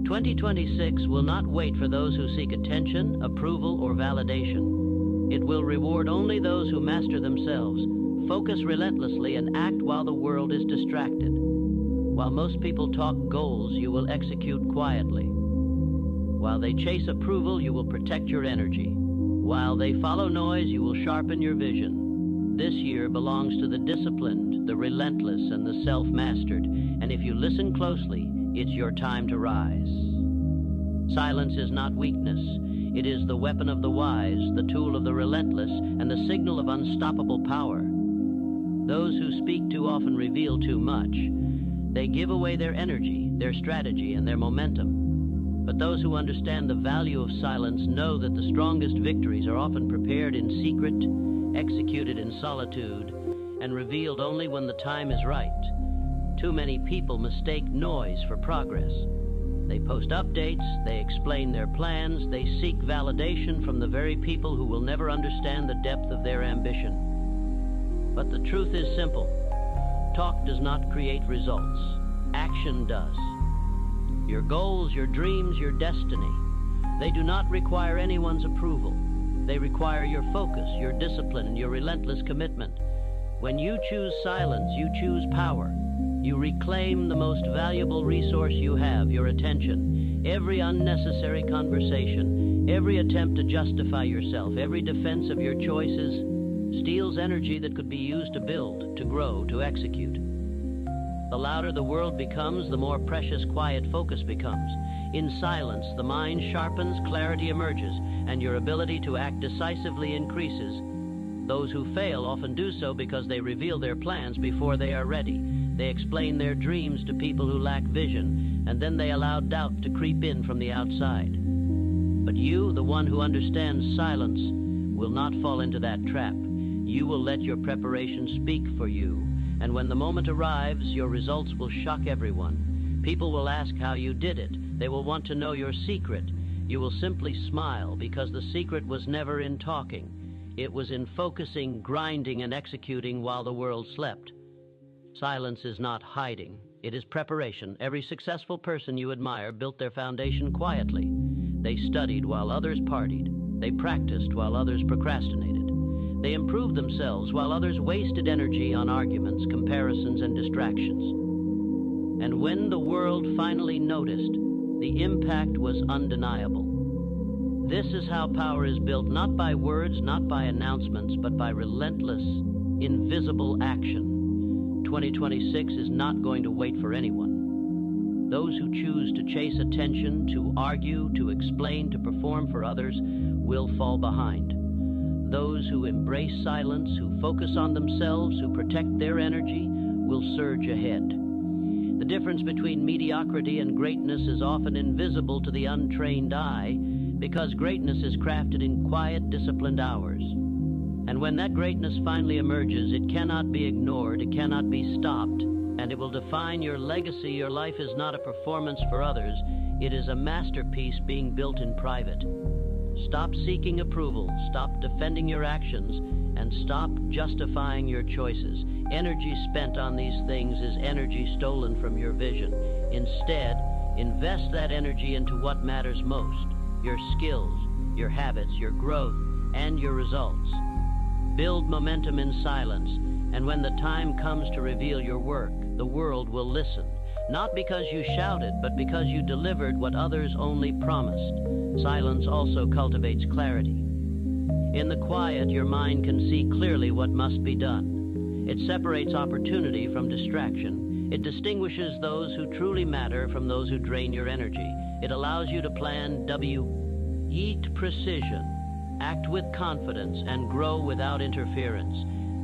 2026 will not wait for those who seek attention, approval, or validation. It will reward only those who master themselves, focus relentlessly, and act while the world is distracted. While most people talk goals, you will execute quietly. While they chase approval, you will protect your energy. While they follow noise, you will sharpen your vision. This year belongs to the disciplined, the relentless, and the self-mastered, and if you listen closely, it's your time to rise. Silence is not weakness. It is the weapon of the wise, the tool of the relentless, and the signal of unstoppable power. Those who speak too often reveal too much. They give away their energy, their strategy, and their momentum. But those who understand the value of silence know that the strongest victories are often prepared in secret, executed in solitude, and revealed only when the time is right. Too many people mistake noise for progress. They post updates, they explain their plans, they seek validation from the very people who will never understand the depth of their ambition. But the truth is simple. Talk does not create results. Action does. Your goals, your dreams, your destiny, they do not require anyone's approval. They require your focus, your discipline, and your relentless commitment. When you choose silence, you choose power. You reclaim the most valuable resource you have, your attention. Every unnecessary conversation, every attempt to justify yourself, every defense of your choices steals energy that could be used to build, to grow, to execute. The louder the world becomes, the more precious quiet focus becomes. In silence, the mind sharpens, clarity emerges, and your ability to act decisively increases. Those who fail often do so because they reveal their plans before they are ready. They explain their dreams to people who lack vision, and then they allow doubt to creep in from the outside. But you, the one who understands silence, will not fall into that trap. You will let your preparation speak for you, and when the moment arrives, your results will shock everyone. People will ask how you did it. They will want to know your secret. You will simply smile because the secret was never in talking. It was in focusing, grinding, and executing while the world slept. Silence is not hiding. It is preparation. Every successful person you admire built their foundation quietly. They studied while others partied. They practiced while others procrastinated. They improved themselves while others wasted energy on arguments, comparisons, and distractions. And when the world finally noticed, the impact was undeniable. This is how power is built, not by words, not by announcements, but by relentless, invisible action. 2026 is not going to wait for anyone. Those who choose to chase attention, to argue, to explain, to perform for others, will fall behind. Those who embrace silence, who focus on themselves, who protect their energy, will surge ahead. The difference between mediocrity and greatness is often invisible to the untrained eye, because greatness is crafted in quiet, disciplined hours. And when that greatness finally emerges, it cannot be ignored, it cannot be stopped, and it will define your legacy. Your life is not a performance for others, it is a masterpiece being built in private. Stop seeking approval, stop defending your actions, and stop justifying your choices. Energy spent on these things is energy stolen from your vision. Instead, invest that energy into what matters most: your skills, your habits, your growth, and your results. Build momentum in silence, and when the time comes to reveal your work, the world will listen. Not because you shouted, but because you delivered what others only promised. Silence also cultivates clarity. In the quiet, your mind can see clearly what must be done. It separates opportunity from distraction. It distinguishes those who truly matter from those who drain your energy. It allows you to plan Eat precision, act with confidence, and grow without interference.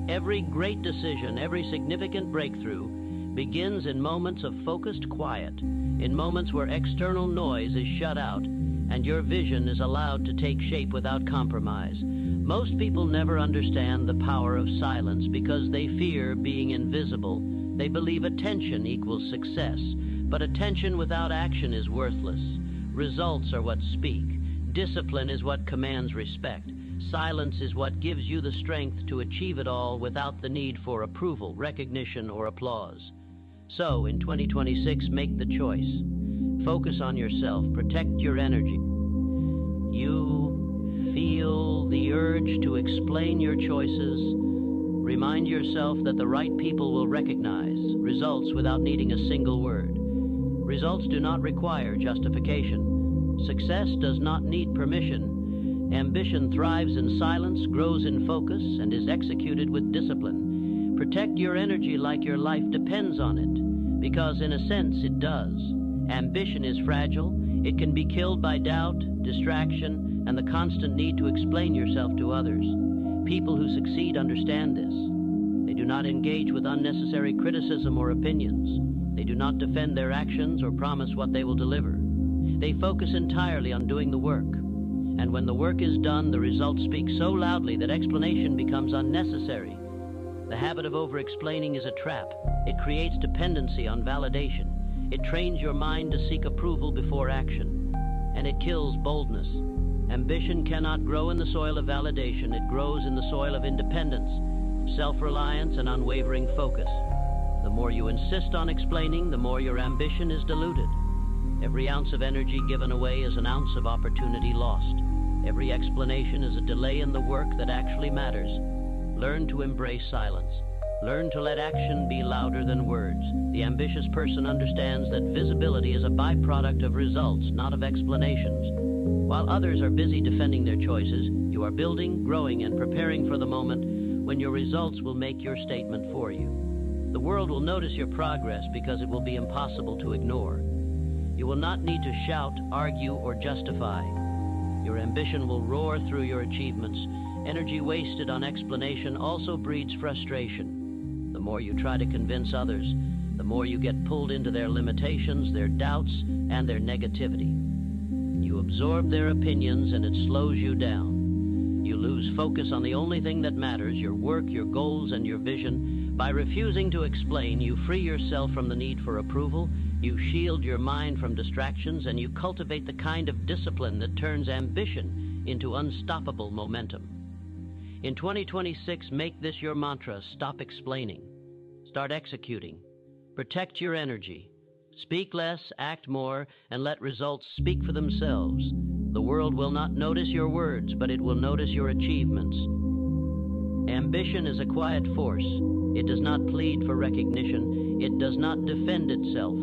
Every great decision, every significant breakthrough begins in moments of focused quiet, in moments where external noise is shut out and your vision is allowed to take shape without compromise. Most people never understand the power of silence because they fear being invisible. They believe attention equals success, but attention without action is worthless. Results are what speak. Discipline is what commands respect. Silence is what gives you the strength to achieve it all without the need for approval, recognition, or applause. So, in 2026, make the choice. Focus on yourself. Protect your energy. You feel the urge to explain your choices. Remind yourself that the right people will recognize results without needing a single word. Results do not require justification. Success does not need permission. Ambition thrives in silence, grows in focus, and is executed with discipline. Protect your energy like your life depends on it, because in a sense it does. Ambition is fragile. It can be killed by doubt, distraction, and the constant need to explain yourself to others. People who succeed understand this. They do not engage with unnecessary criticism or opinions. They do not defend their actions or promise what they will deliver. They focus entirely on doing the work. And when the work is done, the results speak so loudly that explanation becomes unnecessary. The habit of over-explaining is a trap. It creates dependency on validation. It trains your mind to seek approval before action. And it kills boldness. Ambition cannot grow in the soil of validation. It grows in the soil of independence, self-reliance, and unwavering focus. The more you insist on explaining, the more your ambition is diluted. Every ounce of energy given away is an ounce of opportunity lost. Every explanation is a delay in the work that actually matters. Learn to embrace silence. Learn to let action be louder than words. The ambitious person understands that visibility is a byproduct of results, not of explanations. While others are busy defending their choices, you are building, growing, and preparing for the moment when your results will make your statement for you. The world will notice your progress because it will be impossible to ignore. You will not need to shout, argue, or justify. Your ambition will roar through your achievements. Energy wasted on explanation also breeds frustration. The more you try to convince others, the more you get pulled into their limitations, their doubts, and their negativity. You absorb their opinions and it slows you down. You lose focus on the only thing that matters, your work, your goals, and your vision. By refusing to explain, you free yourself from the need for approval, you shield your mind from distractions, and you cultivate the kind of discipline that turns ambition into unstoppable momentum. In 2026, make this your mantra: stop explaining. Start executing. Protect your energy. Speak less, act more, and let results speak for themselves. The world will not notice your words, but it will notice your achievements. Ambition is a quiet force. It does not plead for recognition. It does not defend itself.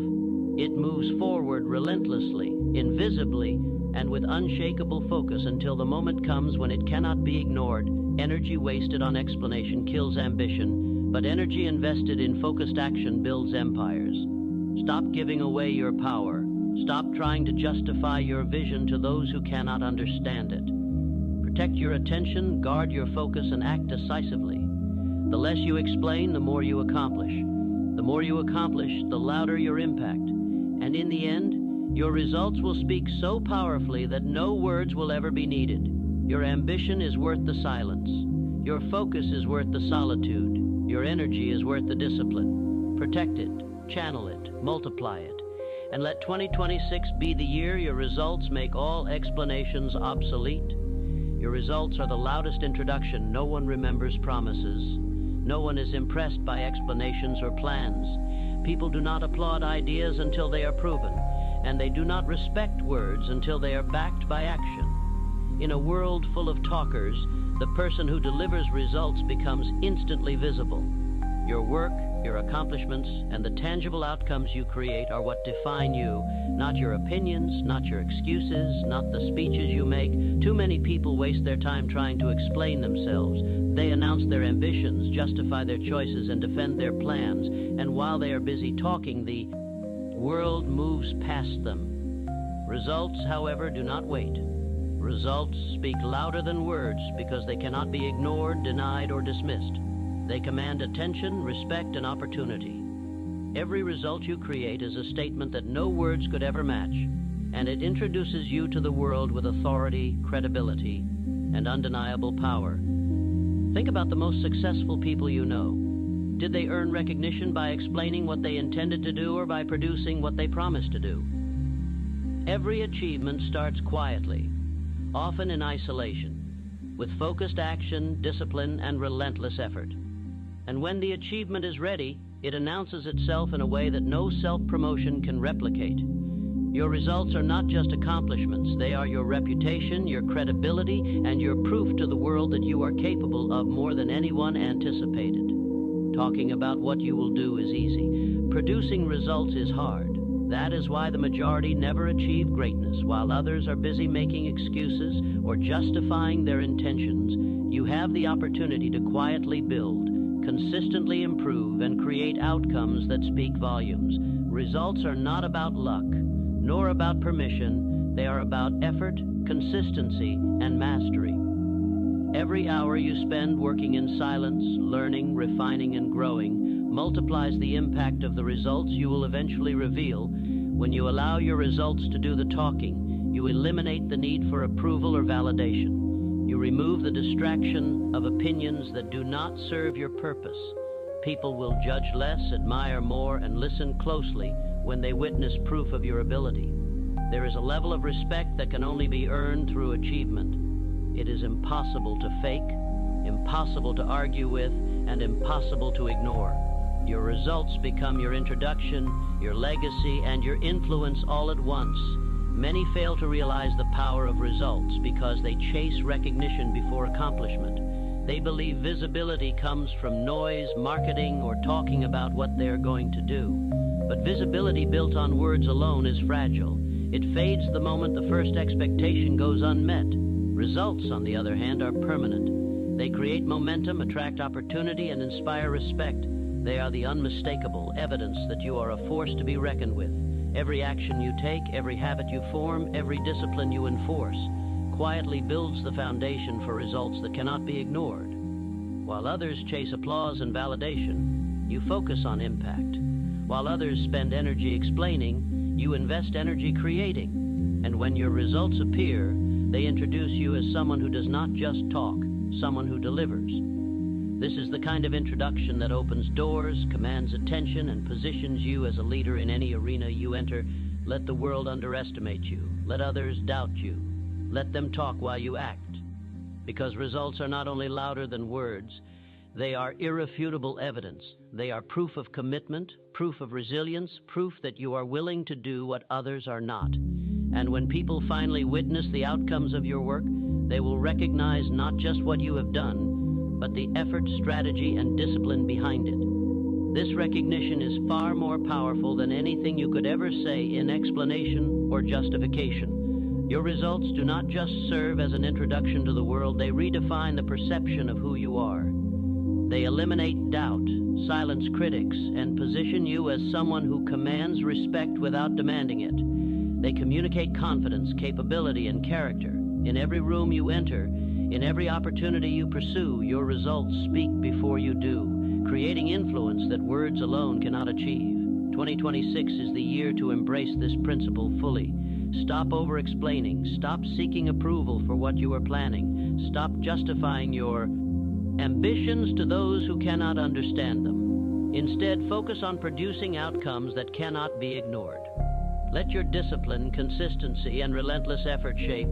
It moves forward relentlessly, invisibly, and with unshakable focus until the moment comes when it cannot be ignored. Energy wasted on explanation kills ambition, but energy invested in focused action builds empires. Stop giving away your power. Stop trying to justify your vision to those who cannot understand it. Protect your attention, guard your focus, and act decisively. The less you explain, the more you accomplish. The more you accomplish, the louder your impact. And in the end, your results will speak so powerfully that no words will ever be needed. Your ambition is worth the silence. Your focus is worth the solitude. Your energy is worth the discipline. Protect it, channel it, multiply it. And let 2026 be the year your results make all explanations obsolete. Your results are the loudest introduction. No one remembers promises. No one is impressed by explanations or plans. People do not applaud ideas until they are proven, and they do not respect words until they are backed by action. In a world full of talkers, the person who delivers results becomes instantly visible. Your work, your accomplishments, and the tangible outcomes you create are what define you, not your opinions, not your excuses, not the speeches you make. Too many people waste their time trying to explain themselves. They announce their ambitions, justify their choices, and defend their plans. And while they are busy talking, the world moves past them. Results, however, do not wait. Results speak louder than words because they cannot be ignored, denied, or dismissed. They command attention, respect, and opportunity. Every result you create is a statement that no words could ever match, and it introduces you to the world with authority, credibility, and undeniable power. Think about the most successful people you know. Did they earn recognition by explaining what they intended to do or by producing what they promised to do? Every achievement starts quietly, often in isolation, with focused action, discipline, and relentless effort. And when the achievement is ready, it announces itself in a way that no self-promotion can replicate. Your results are not just accomplishments. They are your reputation, your credibility, and your proof to the world that you are capable of more than anyone anticipated. Talking about what you will do is easy. Producing results is hard. That is why the majority never achieve greatness. While others are busy making excuses or justifying their intentions, you have the opportunity to quietly build, consistently improve, and create outcomes that speak volumes. Results are not about luck, nor about permission. They are about effort, consistency, and mastery. Every hour you spend working in silence, learning, refining, and growing multiplies the impact of the results you will eventually reveal. When you allow your results to do the talking, you eliminate the need for approval or validation. You remove the distraction of opinions that do not serve your purpose. People will judge less, admire more, and listen closely when they witness proof of your ability. There is a level of respect that can only be earned through achievement. It is impossible to fake, impossible to argue with, and impossible to ignore. Your results become your introduction, your legacy, and your influence all at once. Many fail to realize the power of results because they chase recognition before accomplishment. They believe visibility comes from noise, marketing, or talking about what they're going to do. But visibility built on words alone is fragile. It fades the moment the first expectation goes unmet. Results, on the other hand, are permanent. They create momentum, attract opportunity, and inspire respect. They are the unmistakable evidence that you are a force to be reckoned with. Every action you take, every habit you form, every discipline you enforce quietly builds the foundation for results that cannot be ignored. While others chase applause and validation, you focus on impact. While others spend energy explaining, you invest energy creating. And when your results appear, they introduce you as someone who does not just talk, someone who delivers. This is the kind of introduction that opens doors, commands attention, and positions you as a leader in any arena you enter. Let the world underestimate you. Let others doubt you. Let them talk while you act. Because results are not only louder than words, they are irrefutable evidence. They are proof of commitment, proof of resilience, proof that you are willing to do what others are not. And when people finally witness the outcomes of your work, they will recognize not just what you have done, but the effort, strategy, and discipline behind it. This recognition is far more powerful than anything you could ever say in explanation or justification. Your results do not just serve as an introduction to the world, they redefine the perception of who you are. They eliminate doubt, silence critics, and position you as someone who commands respect without demanding it. They communicate confidence, capability, and character. In every room you enter, in every opportunity you pursue, your results speak before you do, creating influence that words alone cannot achieve. 2026 is the year to embrace this principle fully. Stop over-explaining. Stop seeking approval for what you are planning. Stop justifying your ambitions to those who cannot understand them. Instead, focus on producing outcomes that cannot be ignored. Let your discipline, consistency, and relentless effort shape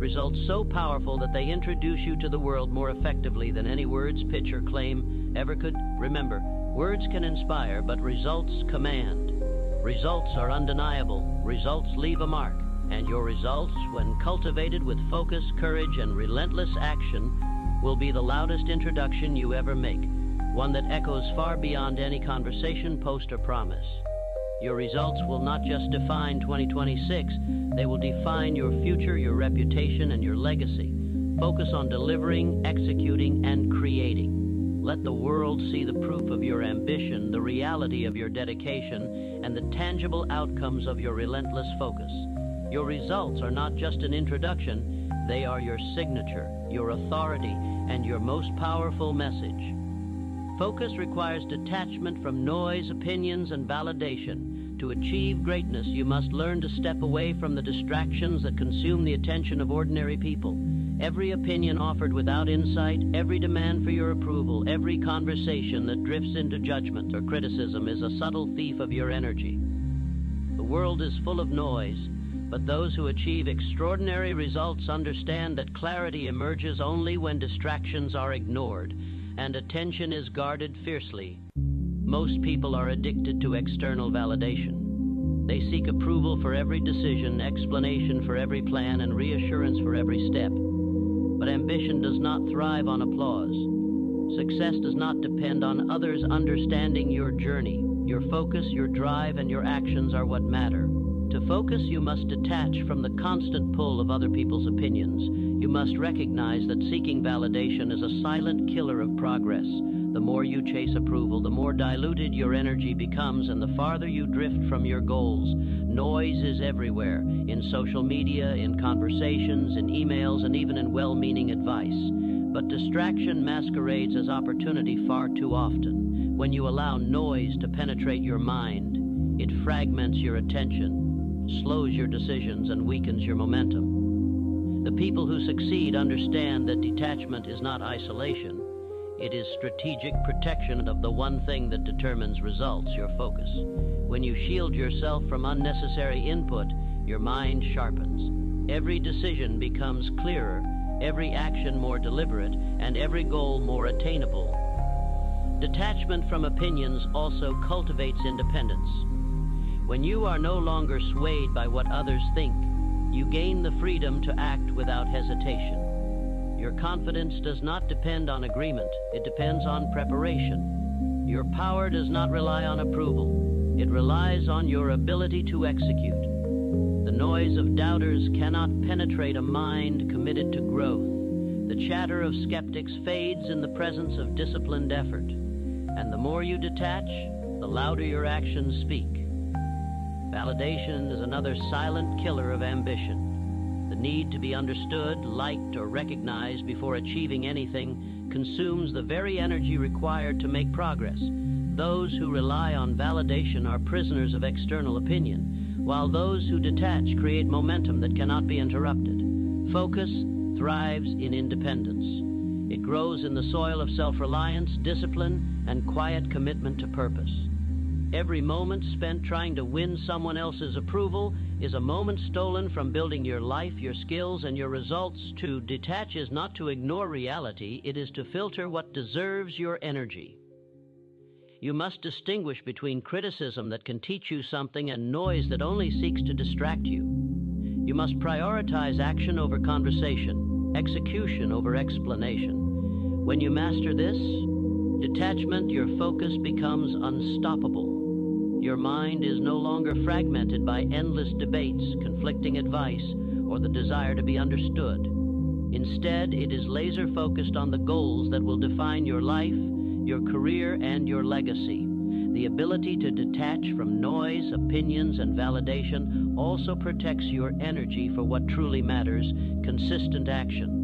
results so powerful that they introduce you to the world more effectively than any words, pitch, or claim ever could. Remember, words can inspire, but results command. Results are undeniable. Results leave a mark. And your results, when cultivated with focus, courage, and relentless action, will be the loudest introduction you ever make, one that echoes far beyond any conversation, post, or promise. Your results will not just define 2026, they will define your future, your reputation, and your legacy. Focus on delivering, executing, and creating. Let the world see the proof of your ambition, the reality of your dedication, and the tangible outcomes of your relentless focus. Your results are not just an introduction, they are your signature, your authority, and your most powerful message. Focus requires detachment from noise, opinions, and validation. To achieve greatness, you must learn to step away from the distractions that consume the attention of ordinary people. Every opinion offered without insight, every demand for your approval, every conversation that drifts into judgment or criticism is a subtle thief of your energy. The world is full of noise, but those who achieve extraordinary results understand that clarity emerges only when distractions are ignored and attention is guarded fiercely. Most people are addicted to external validation. They seek approval for every decision, explanation for every plan, and reassurance for every step. But ambition does not thrive on applause. Success does not depend on others understanding your journey. Your focus, your drive, and your actions are what matter. To focus, you must detach from the constant pull of other people's opinions. You must recognize that seeking validation is a silent killer of progress. The more you chase approval, the more diluted your energy becomes, and the farther you drift from your goals. Noise is everywhere, in social media, in conversations, in emails, and even in well-meaning advice. But distraction masquerades as opportunity far too often. When you allow noise to penetrate your mind, it fragments your attention, slows your decisions, and weakens your momentum. The people who succeed understand that detachment is not isolation. It is strategic protection of the one thing that determines results, your focus. When you shield yourself from unnecessary input, your mind sharpens. Every decision becomes clearer, every action more deliberate, and every goal more attainable. Detachment from opinions also cultivates independence. When you are no longer swayed by what others think, you gain the freedom to act without hesitation. Your confidence does not depend on agreement, it depends on preparation. Your power does not rely on approval, it relies on your ability to execute. The noise of doubters cannot penetrate a mind committed to growth. The chatter of skeptics fades in the presence of disciplined effort. And the more you detach, the louder your actions speak. Validation is another silent killer of ambition. The need to be understood, liked, or recognized before achieving anything consumes the very energy required to make progress. Those who rely on validation are prisoners of external opinion, while those who detach create momentum that cannot be interrupted. Focus thrives in independence. It grows in the soil of self-reliance, discipline, and quiet commitment to purpose. Every moment spent trying to win someone else's approval is a moment stolen from building your life, your skills, and your results. To detach is not to ignore reality, it is to filter what deserves your energy. You must distinguish between criticism that can teach you something and noise that only seeks to distract you. You must prioritize action over conversation, execution over explanation. When you master this, detachment, your focus becomes unstoppable. Your mind is no longer fragmented by endless debates, conflicting advice, or the desire to be understood. Instead, it is laser-focused on the goals that will define your life, your career, and your legacy. The ability to detach from noise, opinions, and validation also protects your energy for what truly matters: consistent action.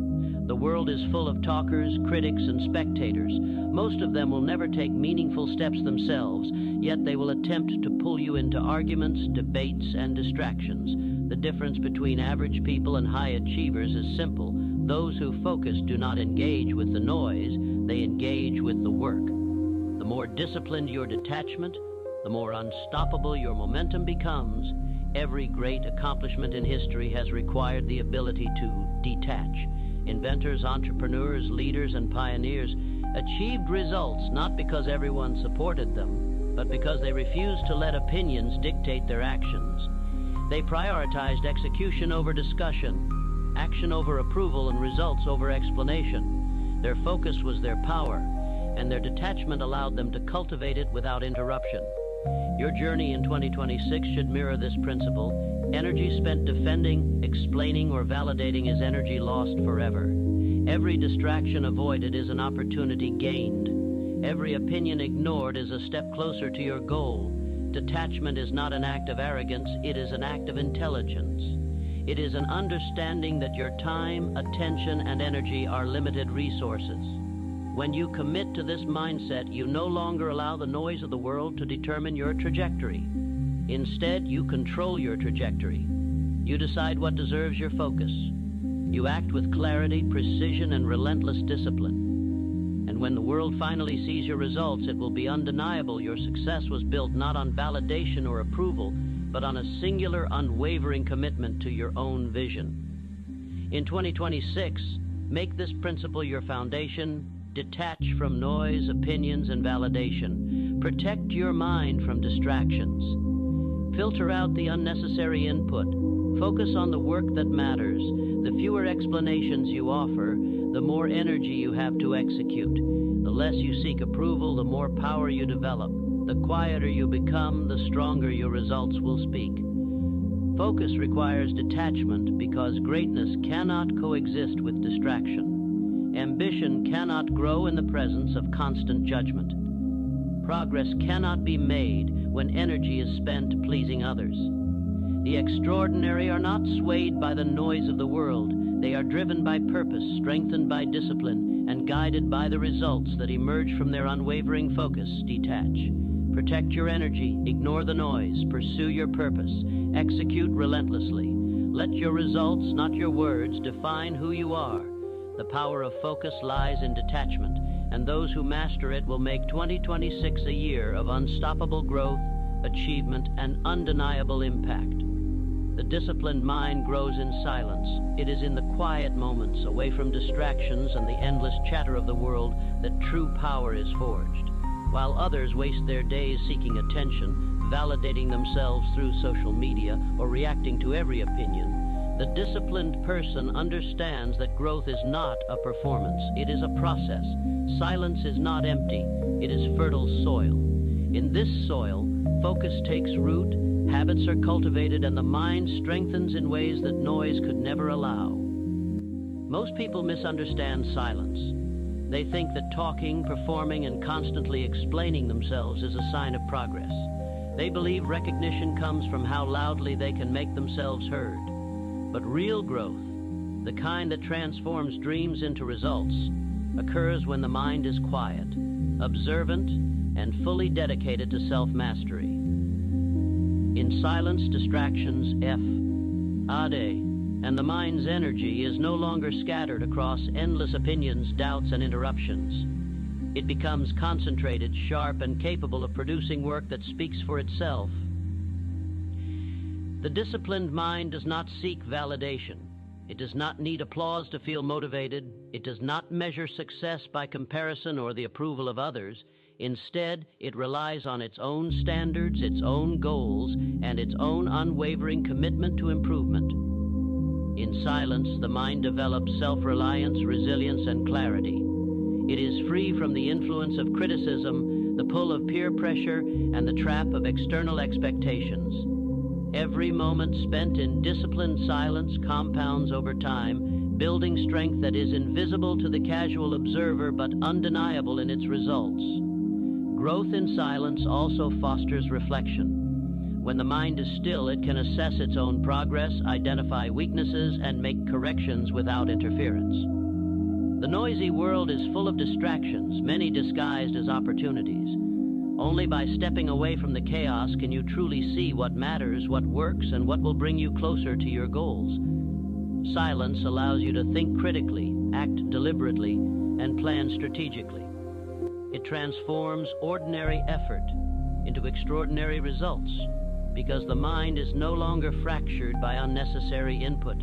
The world is full of talkers, critics, and spectators. Most of them will never take meaningful steps themselves, yet they will attempt to pull you into arguments, debates, and distractions. The difference between average people and high achievers is simple. Those who focus do not engage with the noise, they engage with the work. The more disciplined your detachment, the more unstoppable your momentum becomes. Every great accomplishment in history has required the ability to detach. Inventors, entrepreneurs, leaders, and pioneers achieved results not because everyone supported them, but because they refused to let opinions dictate their actions. They prioritized execution over discussion, action over approval, and results over explanation. Their focus was their power, and their detachment allowed them to cultivate it without interruption. Your journey in 2026 should mirror this principle. Energy spent defending, explaining, or validating is energy lost forever. Every distraction avoided is an opportunity gained. Every opinion ignored is a step closer to your goal. Detachment is not an act of arrogance, it is an act of intelligence. It is an understanding that your time, attention, and energy are limited resources. When you commit to this mindset, you no longer allow the noise of the world to determine your trajectory. Instead, you control your trajectory. You decide what deserves your focus. You act with clarity, precision, and relentless discipline. And when the world finally sees your results, it will be undeniable your success was built not on validation or approval, but on a singular, unwavering commitment to your own vision. In 2026, make this principle your foundation. Detach from noise, opinions, and validation. Protect your mind from distractions. Filter out the unnecessary input. Focus on the work that matters. The fewer explanations you offer, the more energy you have to execute. The less you seek approval, the more power you develop. The quieter you become, the stronger your results will speak. Focus requires detachment because greatness cannot coexist with distraction. Ambition cannot grow in the presence of constant judgment. Progress cannot be made when energy is spent pleasing others. The extraordinary are not swayed by the noise of the world. They are driven by purpose, strengthened by discipline, and guided by the results that emerge from their unwavering focus. Detach. Protect your energy, ignore the noise, pursue your purpose, execute relentlessly. Let your results, not your words, define who you are. The power of focus lies in detachment, and those who master it will make 2026 a year of unstoppable growth, achievement, and undeniable impact. The disciplined mind grows in silence. It is in the quiet moments, away from distractions and the endless chatter of the world, that true power is forged. While others waste their days seeking attention, validating themselves through social media, or reacting to every opinion, the disciplined person understands that growth is not a performance, it is a process. Silence is not empty, it is fertile soil. In this soil, focus takes root, habits are cultivated, and the mind strengthens in ways that noise could never allow. Most people misunderstand silence. They think that talking, performing, and constantly explaining themselves is a sign of progress. They believe recognition comes from how loudly they can make themselves heard. But real growth, the kind that transforms dreams into results, occurs when the mind is quiet, observant, and fully dedicated to self-mastery. In silence, distractions ade, and the mind's energy is no longer scattered across endless opinions, doubts, and interruptions. It becomes concentrated, sharp, and capable of producing work that speaks for itself. The disciplined mind does not seek validation. It does not need applause to feel motivated. It does not measure success by comparison or the approval of others. Instead, it relies on its own standards, its own goals, and its own unwavering commitment to improvement. In silence, the mind develops self-reliance, resilience, and clarity. It is free from the influence of criticism, the pull of peer pressure, and the trap of external expectations. Every moment spent in disciplined silence compounds over time, building strength that is invisible to the casual observer but undeniable in its results. Growth in silence also fosters reflection. When the mind is still, it can assess its own progress, identify weaknesses, and make corrections without interference. The noisy world is full of distractions, many disguised as opportunities. Only by stepping away from the chaos can you truly see what matters, what works, and what will bring you closer to your goals. Silence allows you to think critically, act deliberately, and plan strategically. It transforms ordinary effort into extraordinary results because the mind is no longer fractured by unnecessary input.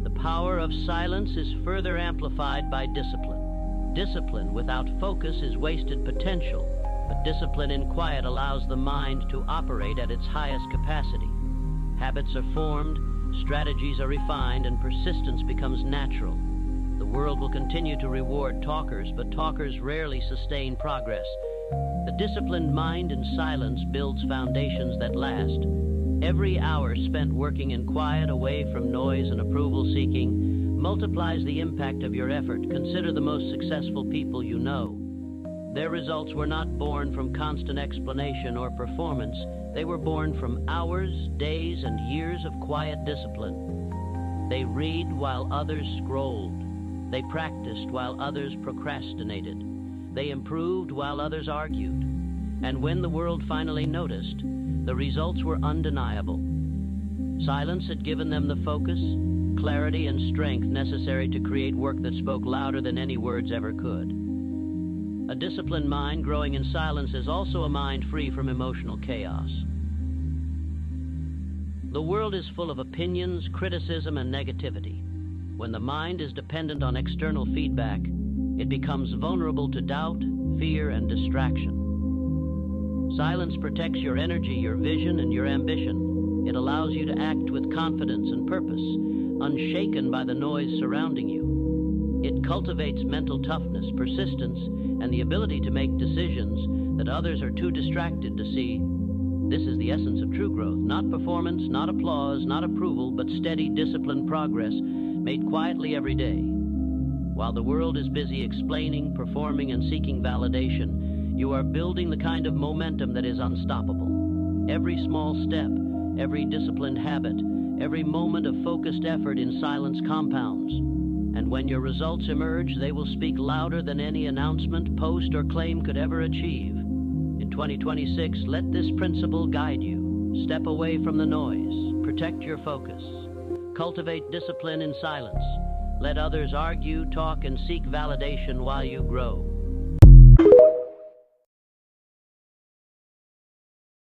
The power of silence is further amplified by discipline. Discipline without focus is wasted potential, but discipline in quiet allows the mind to operate at its highest capacity. Habits are formed, strategies are refined, and persistence becomes natural. The world will continue to reward talkers, but talkers rarely sustain progress. The disciplined mind in silence builds foundations that last. Every hour spent working in quiet, away from noise and approval seeking, multiplies the impact of your effort. Consider the most successful people you know. Their results were not born from constant explanation or performance. They were born from hours, days, and years of quiet discipline. They read while others scrolled. They practiced while others procrastinated. They improved while others argued. And when the world finally noticed, the results were undeniable. Silence had given them the focus, clarity, and strength necessary to create work that spoke louder than any words ever could. A disciplined mind growing in silence is also a mind free from emotional chaos. The world is full of opinions, criticism, and negativity. When the mind is dependent on external feedback, it becomes vulnerable to doubt, fear, and distraction. Silence protects your energy, your vision, and your ambition. It allows you to act with confidence and purpose, unshaken by the noise surrounding you. It cultivates mental toughness, persistence, and the ability to make decisions that others are too distracted to see. This is the essence of true growth, not performance, not applause, not approval, but steady, disciplined progress made quietly every day. While the world is busy explaining, performing, and seeking validation, you are building the kind of momentum that is unstoppable. Every small step, every disciplined habit, every moment of focused effort in silence compounds. And when your results emerge, they will speak louder than any announcement, post, or claim could ever achieve. In 2026, let this principle guide you. Step away from the noise. Protect your focus. Cultivate discipline in silence. Let others argue, talk, and seek validation while you grow.